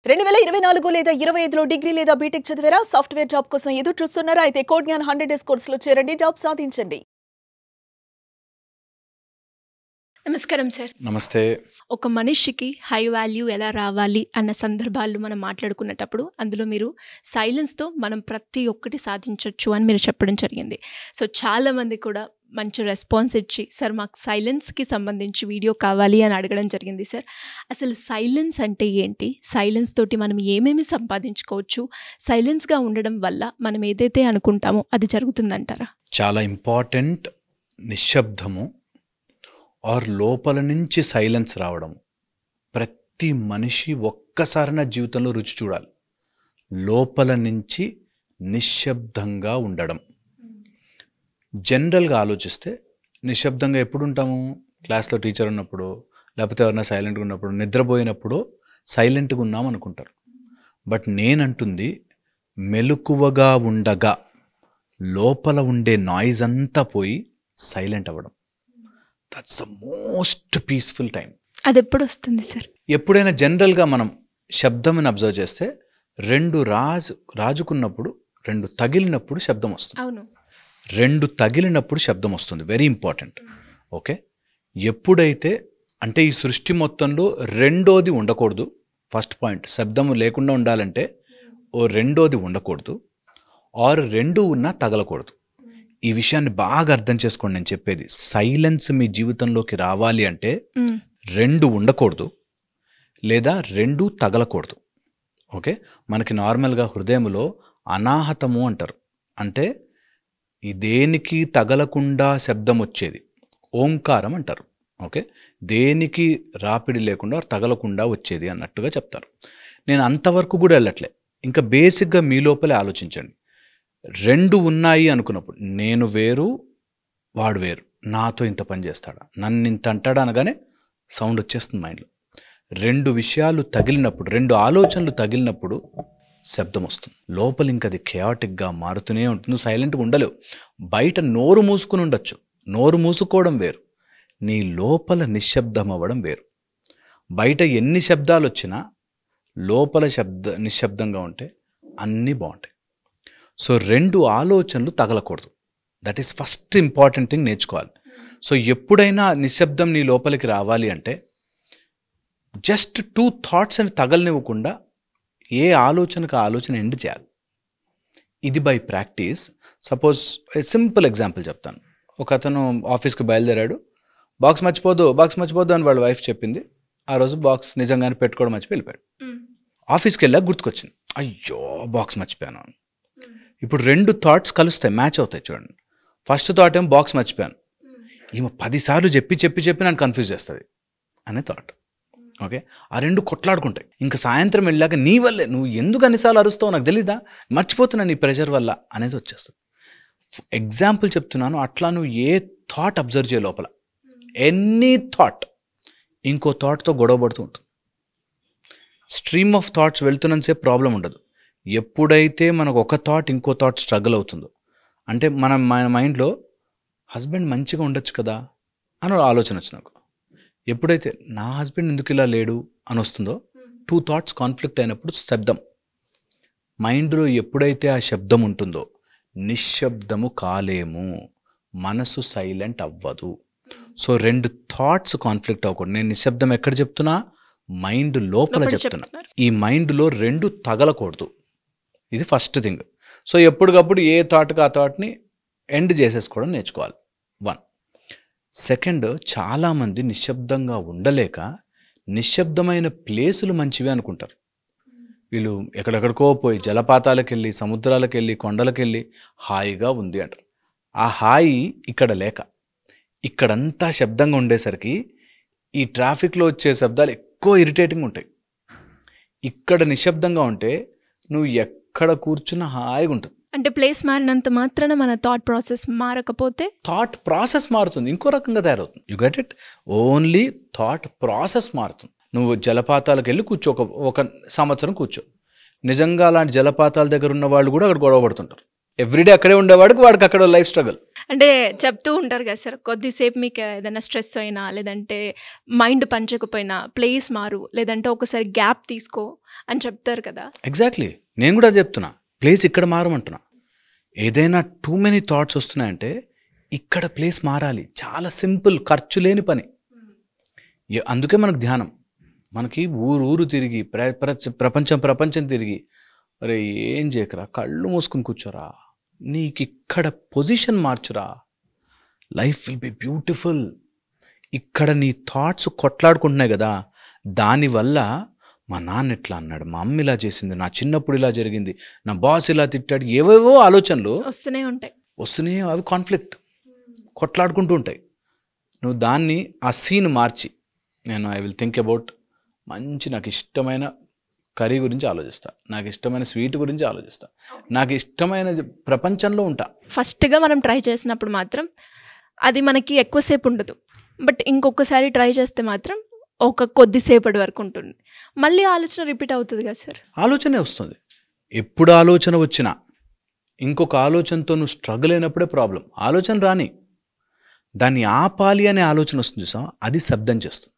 2024 లేదా 25లో డిగ్రీ లేదా బీటెక్ చదివారా? సాఫ్ట్‌వేర్ జాబ్ కోసం ఎదురు చూస్తున్నారా? అయితే కోడ్ జ్ఞాన్ 100 డేస్ కోర్సులో చేరండి, జాబ్ సాధించండి. నమస్కారం సార్. నమస్తే. ఒక మనిషికి హై వాల్యూ ఎలా రావాలి అన్న సందర్భాలు మనం మాట్లాడుకునేటప్పుడు అందులో మీరు సైలెన్స్తో మనం ప్రతి ఒక్కటి సాధించవచ్చు అని మీరు చెప్పడం జరిగింది. సో చాలామంది కూడా మంచి రెస్పాన్స్ ఇచ్చి సార్ మాకు సైలెన్స్కి సంబంధించి వీడియో కావాలి అని అడగడం జరిగింది. సార్ అసలు సైలెన్స్ అంటే ఏంటి? సైలెన్స్ తోటి మనం ఏమేమి సంపాదించుకోవచ్చు? సైలెన్స్గా ఉండడం వల్ల మనం ఏదైతే అనుకుంటామో అది జరుగుతుందంటారా? చాలా ఇంపార్టెంట్. నిశ్శబ్దము ఆర్ లోపల నుంచి సైలెన్స్ రావడం. ప్రతి మనిషి ఒక్కసారి నా జీవితంలో రుచి చూడాలి. లోపల నుంచి నిశ్శబ్దంగా ఉండడం. జనరల్గా ఆలోచిస్తే నిశ్శబ్దంగా ఎప్పుడు ఉంటాము? క్లాస్లో టీచర్ ఉన్నప్పుడు, లేకపోతే ఎవరైనా సైలెంట్గా ఉన్నప్పుడు, నిద్రపోయినప్పుడు సైలెంట్గా ఉన్నాం అనుకుంటారు. బట్ నేనంటుంది మెలకువగా ఉండగా లోపల ఉండే నాయిస్ అంతా పోయి సైలెంట్ అవ్వడం. That's the most peaceful time. అది ఎప్పుడు వస్తుంది సార్? ఎప్పుడైనా జనరల్గా మనం శబ్దంని అబ్జర్వ్ చేస్తే రెండు రాజుకున్నప్పుడు, రెండు తగిలినప్పుడు శబ్దం వస్తుంది. అవును, రెండు తగిలినప్పుడు శబ్దం వస్తుంది. Very important. ఓకే, ఎప్పుడైతే అంటే ఈ సృష్టి మొత్తంలో రెండోది ఉండకూడదు. ఫస్ట్ పాయింట్, శబ్దం లేకుండా ఉండాలంటే ఓ రెండోది ఉండకూడదు, ఆర్ రెండు ఉన్నా తగలకూడదు. ఈ విషయాన్ని బాగా అర్థం చేసుకోండి. నేను చెప్పేది సైలెన్స్ మీ జీవితంలోకి రావాలి అంటే రెండు ఉండకూడదు, లేదా రెండు తగలకూడదు. ఓకే, మనకి నార్మల్గా హృదయంలో అనాహతము అంటారు. అంటే ఈ దేనికి తగలకుండా శబ్దం వచ్చేది ఓంకారం అంటారు. ఓకే, దేనికి రాపిడి లేకుండా తగలకుండా వచ్చేది అన్నట్టుగా చెప్తారు. నేను అంతవరకు కూడా వెళ్ళట్లే. ఇంకా బేసిక్గా మీ లోపలే ఆలోచించండి. రెండు ఉన్నాయి అనుకున్నప్పుడు, నేను వేరు వాడు వేరు, నాతో ఇంత పని చేస్తాడా, నన్ను ఇంత అంటాడా అనగానే సౌండ్ వచ్చేస్తుంది మైండ్లో. రెండు విషయాలు తగిలినప్పుడు, రెండు ఆలోచనలు తగిలినప్పుడు శబ్దం వస్తుంది. లోపల ఇంకా అది కేయాటిక్గా మారుతూనే ఉంటుంది. నువ్వు సైలెంట్గా ఉండలేవు. బయట నోరు మూసుకుని ఉండొచ్చు, నోరు మూసుకోవడం వేరు, నీ లోపల నిశ్శబ్దం అవ్వడం వేరు. బయట ఎన్ని శబ్దాలు వచ్చినా లోపల నిశ్శబ్దంగా ఉంటే అన్నీ బాగుంటాయి. సో రెండు ఆలోచనలు తగలకూడదు. That is first important thing నేర్చుకోవాలి. సో ఎప్పుడైనా నిశ్శబ్దం నీ లోపలికి రావాలి అంటే జస్ట్ 2 థాట్స్ అని తగలనివ్వకుండా ఏ ఆలోచనకు ఆలోచన ఎండ్ చేయాలి. ఇది by practice. Suppose simple example చెప్తాను. ఒక అతను ఆఫీస్కి బయలుదేరాడు, బాక్స్ మర్చిపోద్దు అని వాళ్ళ వైఫ్ చెప్పింది. ఆ రోజు బాక్స్ నిజంగానే పెట్టుకోవడం మర్చిపోయి వెళ్ళిపోయాడు. ఆఫీస్కి వెళ్ళాక గుర్తుకొచ్చింది, అయ్యో బాక్స్ మర్చిపోయాను. ఇప్పుడు రెండు థాట్స్ కలుస్తాయి, మ్యాచ్ అవుతాయి. చూడండి, ఫస్ట్ థాట్ ఏమో బాక్స్ మర్చిపోయాను, ఈమె 10 సార్లు చెప్పి నన్ను కన్ఫ్యూజ్ చేస్తుంది అనే థాట్. ఓకే, ఆ రెండు కొట్లాడుకుంటాయి. ఇంకా సాయంత్రం వెళ్ళాక నీ వల్లే, నువ్వు ఎందుకు అన్నిసార్లు అరుస్తావు నాకు తెలీదా, మర్చిపోతున్నా నీ ప్రెషర్ వల్ల అనేది వచ్చేస్తుంది. ఎగ్జాంపుల్ చెప్తున్నాను. అట్లా నువ్వు ఏ థాట్ అబ్జర్వ్ చేయ లోపల, ఎనీ థాట్ ఇంకో థాట్తో గొడవ పడుతూ ఉంటుంది. స్ట్రీమ్ ఆఫ్ థాట్స్ వెళ్తున్నంతసేపు ప్రాబ్లం ఉండదు. ఎప్పుడైతే మనకు ఒక థాట్ ఇంకో థాట్ స్ట్రగుల్ అవుతుందో, అంటే మన మైండ్లో హస్బెండ్ మంచిగా ఉండొచ్చు కదా అని ఆలోచన వచ్చి నాకు, ఎప్పుడైతే నా హస్బెండ్ ఎందుకు ఇలా లేడు అని వస్తుందో, 2 థాట్స్ కాన్ఫ్లిక్ట్ అయినప్పుడు శబ్దం మైండ్లో ఎప్పుడైతే ఆ శబ్దం ఉంటుందో నిశ్శబ్దము కాలేము, మనసు సైలెంట్ అవ్వదు. సో రెండు థాట్స్ కాన్ఫ్లిక్ట్ అవ్వకూడదు. నేను నిశ్శబ్దం ఎక్కడ చెప్తున్నా, మైండ్ లోపల చెప్తున్నా. ఈ మైండ్లో రెండు తగలకూడదు. ఇది ఫస్ట్ థింగ్. సో ఎప్పటికప్పుడు ఏ థాట్కి ఆ థాట్ని ఎండ్ చేసేసుకోవడం నేర్చుకోవాలి. 1. సెకండ్, చాలామంది నిశ్శబ్దంగా ఉండలేక నిశ్శబ్దమైన ప్లేసులు మంచివి అనుకుంటారు. వీళ్ళు ఎక్కడెక్కడికో పోయి జలపాతాలకు వెళ్ళి, సముద్రాలకు వెళ్ళి, కొండలకు వెళ్ళి హాయిగా ఉంది అంటారు. ఆ హాయి ఇక్కడ లేక, ఇక్కడంతా శబ్దంగా ఉండేసరికి ఈ ట్రాఫిక్లో వచ్చే శబ్దాలు ఎక్కువ ఇరిటేటింగ్ ఉంటాయి. ఇక్కడ నిశ్శబ్దంగా ఉంటే నువ్వు ఎక్కడ కూర్చున్నా హాయిగా ఉంటుంది. అంటే ప్లేస్ మారినంత మాత్రాన మన థాట్ ప్రాసెస్ మారకపోతే థాట్ ప్రాసెస్ మారుతుంది, ఇంకో రకంగా తయారవుతుంది. You get it? Only thought process మారుతుంది. నువ్వు జలపాతాలకు వెళ్ళి కూర్చో, ఒక సంవత్సరం కూర్చో. నిజంగా అలాంటి జలపాతాల దగ్గర ఉన్న వాళ్ళు కూడా అక్కడ గొడవ పడుతుంటారు. ఎవ్రీడే అక్కడే ఉండేవాడికి వాడికి అక్కడ లైఫ్ స్ట్రగుల్. అంటే చెప్తూ ఉంటారు కదా సార్, కొద్దిసేపు మీకు ఏదైనా స్ట్రెస్ అయినా లేదంటే మైండ్ పంచకపోయినా ప్లేస్ మారు, లేదంటే ఒకసారి గ్యాప్ తీసుకో అని చెప్తారు కదా. ఎగ్జాక్ట్లీ, నేను కూడా చెప్తున్నా, ప్లేస్ ఇక్కడ మారమంటున్నా. ఏదైనా టూ మెనీ థాట్స్ వస్తున్నాయంటే ఇక్కడ ప్లేస్ మారాలి. చాలా సింపుల్, ఖర్చు లేని పని. అందుకే మనకు ధ్యానం. మనకి ఊరు తిరిగి ప్రపంచం తిరిగి, అరే ఏం చేయకరా, కళ్ళు మూసుకుని కూర్చోరా, నీకు ఇక్కడ పొజిషన్ మార్చురా, లైఫ్ విల్ బి బ్యూటిఫుల్. ఇక్కడ నీ థాట్స్ కొట్లాడుకుంటున్నాయి కదా, దానివల్ల మా నాన్న ఇట్లా అన్నాడు, మా అమ్మ ఇలా చేసింది, నా చిన్నప్పుడు ఇలా జరిగింది, నా బాస్ ఇలా తిట్టాడు, ఏవేవో ఆలోచనలు వస్తూనే ఉంటాయి. అవి కాన్ఫ్లిక్ట్, కొట్లాడుకుంటూ ఉంటాయి. నువ్వు దాన్ని, ఆ సీన్ మార్చి, నేను ఐ విల్ థింక్ అబౌట్ మంచి నాకు ఇష్టమైన కర్రీ గురించి ఆలోచిస్తా, నాకు ఇష్టమైన స్వీట్ గురించి ఆలోచిస్తా, నాకు ఇష్టమైన ప్రపంచంలో ఉంటా. ఫస్ట్గా మనం ట్రై చేసినప్పుడు మాత్రం అది మనకి ఎక్కువసేపు ఉండదు, బట్ ఇంకొకసారి ట్రై చేస్తే మాత్రం ఒక కొద్దిసేపటి వరకు ఉంటుంది. మళ్ళీ ఆలోచన రిపీట్ అవుతుంది కదా సార్. ఆలోచనే వస్తుంది. ఎప్పుడు ఆలోచన వచ్చినా ఇంకొక ఆలోచనతో నువ్వు స్ట్రగుల్ అయినప్పుడే ప్రాబ్లం. ఆలోచన రాని, దాన్ని ఆపాలి అనే ఆలోచన వస్తుంది చూసా, అది శబ్దం చేస్తుంది.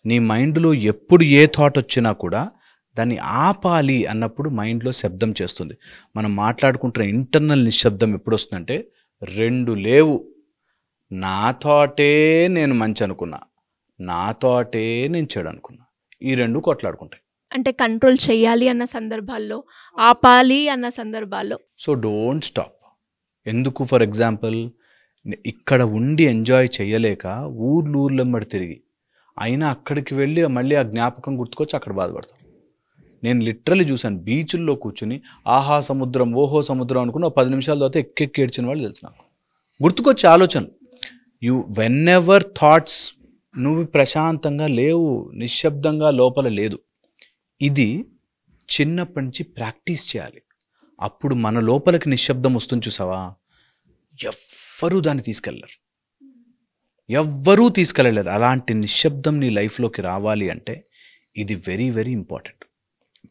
నీ మైండ్లో ఎప్పుడు ఏ థాట్ వచ్చినా కూడా దాన్ని ఆపాలి అన్నప్పుడు మైండ్లో శబ్దం చేస్తుంది. మనం మాట్లాడుకుంటున్న ఇంటర్నల్ నిశ్శబ్దం ఎప్పుడు వస్తుందంటే, రెండు లేవు, నా థాటే నేను మంచి అనుకున్నా, నా థాటే నేను చెడు అనుకున్నా, ఈ రెండు కొట్లాడుకుంటాయి. అంటే కంట్రోల్ చేయాలి అన్న సందర్భాల్లో, ఆపాలి అన్న సందర్భాల్లో. So don't stop. ఎందుకు, ఫర్ ఎగ్జాంపుల్, ఇక్కడ ఉండి ఎంజాయ్ చేయలేక ఊర్లెమ్మడి తిరిగి, అయినా అక్కడికి వెళ్ళి మళ్ళీ ఆ జ్ఞాపకం గుర్తుకొచ్చి అక్కడ బాధపడతాం. నేను లిటరలీ చూశాను, బీచ్ల్లో కూర్చుని ఆహా సముద్రం, ఓహో సముద్రం అనుకుని 10 నిమిషాల తర్వాత ఎక్కెక్కి ఏడ్చిన వాళ్ళు తెలుసు నాకు. గుర్తుకొచ్చే ఆలోచనలు. వెన్ ఎవర్ థాట్స్, నువ్వు ప్రశాంతంగా లేవు, నిశ్శబ్దంగా లోపల లేదు. ఇది చిన్నప్పటి నుంచి ప్రాక్టీస్ చేయాలి. అప్పుడు మన లోపలికి నిశ్శబ్దం వస్తుంది చూసావా, ఎవ్వరూ దాన్ని తీసుకెళ్ళరు, ఎవ్వరూ తీసుకెళ్ళలేరు. అలాంటి నిశ్శబ్దం నీ లైఫ్లోకి రావాలి అంటే ఇది very very important,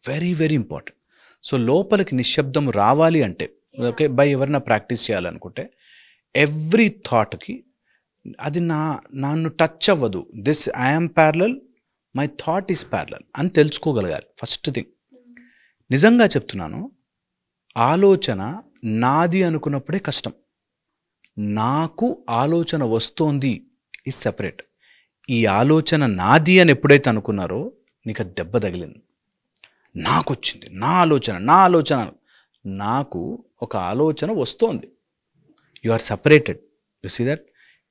very very important. So లోపలికి నిశ్శబ్దం రావాలి అంటే, ఓకే, బై ఎవరైనా ప్రాక్టీస్ చేయాలనుకుంటే ఎవ్రీ థాట్కి అది నన్ను టచ్ అవ్వదు, this I'm parallel, my thought is parallel అని తెలుసుకోగలగాలి ఫస్ట్ థింగ్. నిజంగా చెప్తున్నాను, ఆలోచన నాది అనుకున్నప్పుడే కష్టం. నాకు ఆలోచన వస్తోంది ఈజ్ సెపరేట్. ఈ ఆలోచన నాది అని ఎప్పుడైతే అనుకున్నారో నీకు దెబ్బ తగిలింది. నాకు వచ్చింది నా ఆలోచన, నాకు ఒక ఆలోచన వస్తోంది, you are separated. You see that.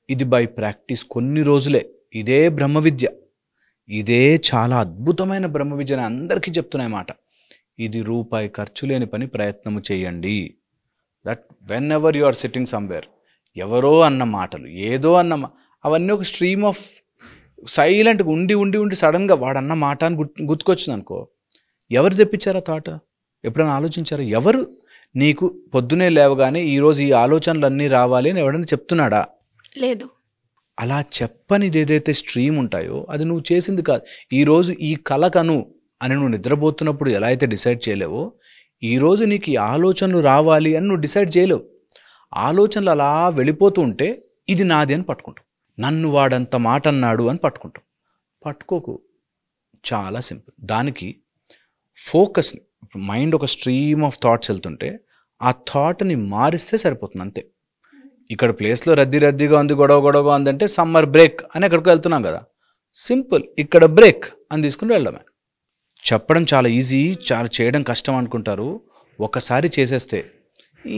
ఇది బై ప్రాక్టీస్ కొన్ని రోజులే. ఇదే బ్రహ్మ విద్య, ఇదే చాలా అద్భుతమైన బ్రహ్మ విద్య అని అందరికీ చెప్తున్నాయి మాట. ఇది రూపాయి ఖర్చు లేని పని, ప్రయత్నము చేయండి. That whenever you are sitting somewhere, ఎవరో అన్న మాటలు, ఏదో అవన్నీ ఒక స్ట్రీమ్ ఆఫ్ సైలెంట్గా ఉండి సడన్గా వాడన్న మాట అని గుర్తుకొచ్చింది అనుకో, ఎవరు తెప్పించారా థాట్? ఎప్పుడైనా ఆలోచించారా? ఎవరు నీకు పొద్దునే లేవగానే ఈరోజు ఈ ఆలోచనలు రావాలి అని ఎవడన్నా చెప్తున్నాడా? లేదు. అలా చెప్పనిది ఏదైతే స్ట్రీమ్ ఉంటాయో అది నువ్వు చేసింది కాదు. ఈరోజు ఈ కలకను అని నువ్వు నిద్రపోతున్నప్పుడు ఎలా అయితే డిసైడ్ చేయలేవో, ఈరోజు నీకు ఈ ఆలోచనలు రావాలి అని నువ్వు డిసైడ్ చేయలేవు. ఆలోచనలు అలా వెళ్ళిపోతూ ఉంటే ఇది నాది అని పట్టుకుంటావు. నన్ను వాడంత మాట అన్నాడు అని పట్టుకుంటావు. పట్టుకోకు. చాలా సింపుల్. దానికి ఫోకస్ని, మైండ్ ఒక స్ట్రీమ్ ఆఫ్ థాట్స్ వెళ్తుంటే ఆ థాట్ని మారిస్తే సరిపోతుంది అంతే. ఇక్కడ ప్లేస్లో రద్దీగా ఉంది, గొడవగా ఉందంటే సమ్మర్ బ్రేక్ అని ఎక్కడికో వెళ్తున్నాం కదా, సింపుల్, ఇక్కడ బ్రేక్ అని తీసుకుని వెళ్ళడమే. చెప్పడం చాలా ఈజీ, చాలా చేయడం కష్టం అనుకుంటారు. ఒకసారి చేసేస్తే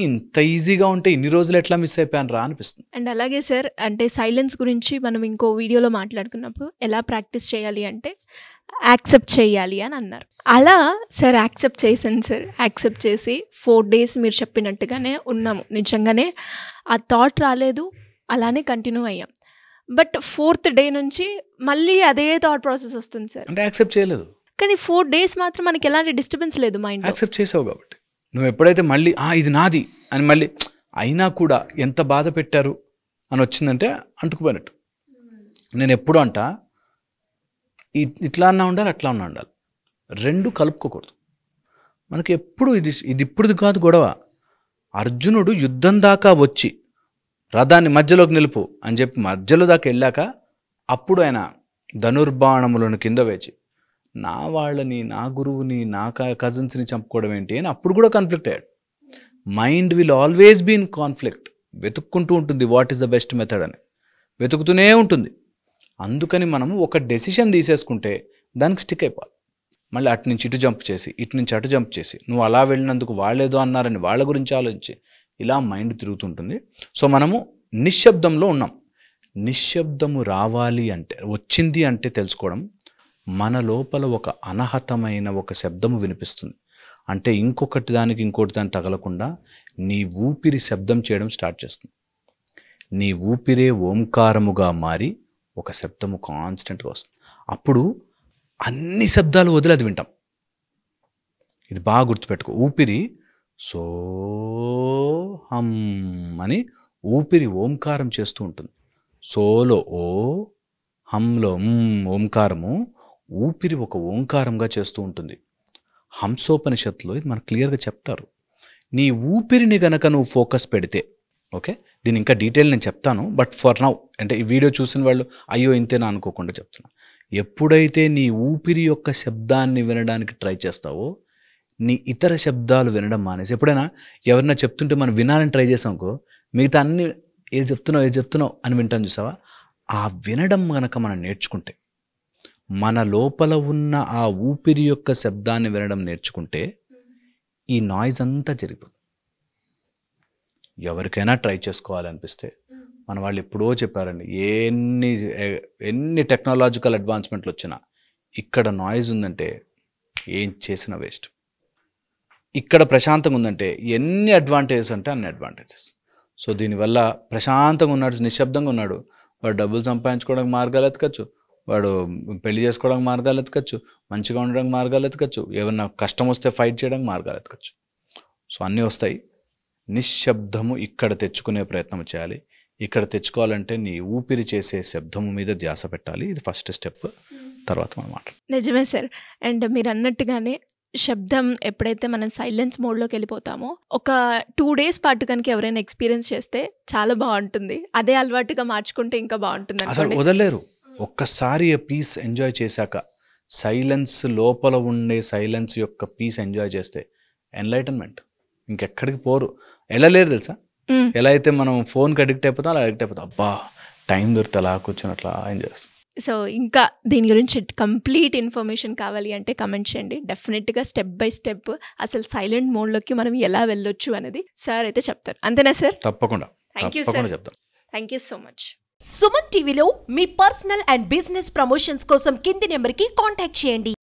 ఇంత ఈజీగా ఉంటే ఇన్ని రోజులు ఎట్లా మిస్ అయిపోయాను రా అనిపిస్తుంది. అండ్ అలాగే సార్, అంటే సైలెన్స్ గురించి మనం ఇంకో వీడియోలో మాట్లాడుకున్నప్పుడు ఎలా ప్రాక్టీస్ చేయాలి అంటే యాక్సెప్ట్ చేయాలి అని అన్నారు. అలా సార్ యాక్సెప్ట్ చేశాను సార్. యాక్సెప్ట్ చేసి 4 days మీరు చెప్పినట్టుగానే ఉన్నాము. నిజంగానే ఆ థాట్ రాలేదు, అలానే కంటిన్యూ అయ్యాం. బట్ 4th day నుంచి మళ్ళీ అదే థాట్ ప్రాసెస్ వస్తుంది సార్. అంటే యాక్సెప్ట్ చేయలేదు, కానీ 4 days మాత్రం మనకి ఎలాంటి డిస్టర్బెన్స్ లేదు మైండ్. యాక్సెప్ట్ చేసావు కాబట్టి నువ్వు ఎప్పుడైతే మళ్ళీ ఇది నాది అని మళ్ళీ అయినా కూడా ఎంత బాధ పెట్టారు అని వచ్చిందంటే అంటుకుపోయినట్టు. నేను ఎప్పుడు అంటా, ఇట్లా అన్నా ఉండాలి, అట్లా అన్నా ఉండాలి, రెండు కలుపుకోకూడదు. మనకి ఎప్పుడు ఇది ఇప్పుడు కాదు గొడవ. అర్జునుడు యుద్ధం దాకా వచ్చి రథాన్ని మధ్యలోకి నిలుపు అని చెప్పి మధ్యలో దాకా వెళ్ళాక అప్పుడు ఆయన ధనుర్బాణములను కింద వేచి నా వాళ్ళని, నా గురువుని, నా కజిన్స్ని చంపుకోవడం ఏంటి అని అప్పుడు కూడా కాన్ఫ్లిక్ట్ అయ్యాడు. Mind will always be in conflict. వెతుక్కుంటూ ఉంటుంది what is the best method అని, వెతుకుతూనే ఉంటుంది. అందుకని మనము ఒక డెసిషన్ తీసేసుకుంటే దానికి స్టిక్ అయిపోవాలి. మళ్ళీ అటు నుంచి ఇటు జంప్ చేసి, ఇటు నుంచి అటు జంప్ చేసి, నువ్వు అలా వెళ్ళినందుకు వాళ్ళేదో అన్నారని వాళ్ళ గురించి ఆలోచించి ఇలా మైండ్ తిరుగుతుంటుంది. సో మనము నిశ్శబ్దంలో ఉన్నాం. నిశ్శబ్దము రావాలి అంటే, వచ్చింది అంటే తెలుసుకోవడం, మన లోపల ఒక అనహతమైన ఒక శబ్దము వినిపిస్తుంది అంటే ఇంకొకటి దానికి ఇంకోటి దానికి తగలకుండా నీ ఊపిరి శబ్దం చేయడం స్టార్ట్ చేస్తుంది. నీ ఊపిరే ఓంకారముగా మారి ఒక శబ్దము కాన్స్టెంట్గా వస్తుంది. అప్పుడు అన్ని శబ్దాలు వదిలి అది వింటాం. ఇది బాగా గుర్తుపెట్టుకో. ఊపిరి సో హం అని ఊపిరి ఓంకారం చేస్తూ ఉంటుంది. సోలో ఓ, హంలో ఓంకారము, ఊపిరి ఒక ఓంకారంగా చేస్తూ ఉంటుంది. హంసోపనిషత్తులో ఇది మనకు క్లియర్గా చెప్తారు. నీ ఊపిరిని గనక నువ్వు ఫోకస్ పెడితే, ఓకే, దీని ఇంకా డీటెయిల్ నేను చెప్తాను, బట్ ఫర్ నౌ అంటే ఈ వీడియో చూసిన వాళ్ళు అయ్యో ఇంతేనా అనుకోకుండా చెప్తున్నా. ఎప్పుడైతే నీ ఊపిరి యొక్క శబ్దాన్ని వినడానికి ట్రై చేస్తావో నీ ఇతర శబ్దాలు వినడం మానేసి, ఎప్పుడైనా ఎవరైనా చెప్తుంటే మనం వినాలని ట్రై చేసాం అనుకో, మిగతా అన్ని ఏది చెప్తున్నావు అని వింటాను చూసావా. ఆ వినడం కనుక మనం నేర్చుకుంటే, మన లోపల ఉన్న ఆ ఊపిరి యొక్క శబ్దాన్ని వినడం నేర్చుకుంటే ఈ నాయిస్ అంతా జరిగిపోతుంది. ఎవరికైనా ట్రై చేసుకోవాలనిపిస్తే, మన వాళ్ళు ఎప్పుడో చెప్పారండి, ఎన్ని టెక్నాలజికల్ అడ్వాన్స్మెంట్లు వచ్చినా ఇక్కడ నాయిస్ ఉందంటే ఏం చేసిన వేస్ట్. ఇక్కడ ప్రశాంతంగా ఉందంటే ఎన్ని అడ్వాంటేజెస్ అంటే అన్ని అడ్వాంటేజెస్. సో దీనివల్ల ప్రశాంతంగా ఉన్నాడు, నిశ్శబ్దంగా ఉన్నాడు, వాడు డబ్బులు సంపాదించుకోవడానికి మార్గాలు ఎతకచ్చు, వాడు పెళ్లి చేసుకోవడానికి మార్గాలు ఎతకచ్చు, మంచిగా ఉండడానికి మార్గాలు ఎతకచ్చు, ఏమన్నా కష్టం వస్తే ఫైట్ చేయడానికి మార్గాలు ఎతకచ్చు. సో అన్నీ వస్తాయి. నిశ్శబ్దము ఇక్కడ తెచ్చుకునే ప్రయత్నం చేయాలి. ఇక్కడ తెచ్చుకోవాలంటే నీ ఊపిరి చేసే శబ్దము మీద ధ్యాస పెట్టాలి. ఇది ఫస్ట్ స్టెప్. తర్వాత మనం మాట్లాడు. నిజమే సార్. అండ్ మీరు అన్నట్టుగానే శబ్దం ఎప్పుడైతే మనం సైలెన్స్ మోడ్లోకి వెళ్ళిపోతామో, ఒక 2 days పాటు కనుక ఎవరైనా ఎక్స్పీరియన్స్ చేస్తే చాలా బాగుంటుంది. అదే అలవాటుగా మార్చుకుంటే ఇంకా బాగుంటుంది. అసలు వదలలేరు. ఒక్కసారి ఆ పీస్ ఎంజాయ్ చేశాక, సైలెన్స్ లోపల ఉండే సైలెన్స్ యొక్క పీస్ ఎంజాయ్ చేస్తే ఎన్లైటన్మెంట్ ఇంకెక్కడికి పోరు. వెళ్ళలేరు తెలుసా. ఎలా అయితే మనం ఫోన్కి అడిక్ట్ అయిపోతాం అలా అడిక్ట్ అయిపోతాం. అబ్బా టైం దొరికితే అలా కూర్చొని ఏం చేస్తాం. సో ఇంకా దీని గురించి కంప్లీట్ ఇన్ఫర్మేషన్ కావాలి అంటే కమెంట్ చేయండి. డెఫినెట్గా స్టెప్ బై స్టెప్ అసలు సైలెంట్ మోడ్లోకి మనం ఎలా వెళ్ళొచ్చు అనేది సార్ అయితే చెప్తారు. అంతేనా సార్? తప్పకుండా. Thank you sir. Thank you so much. Suman టీవీలో మీ పర్సనల్ అండ్ బిజినెస్ ప్రమోషన్స్ కోసం కింది నెంబర్కి కాంటాక్ట్ చేయండి.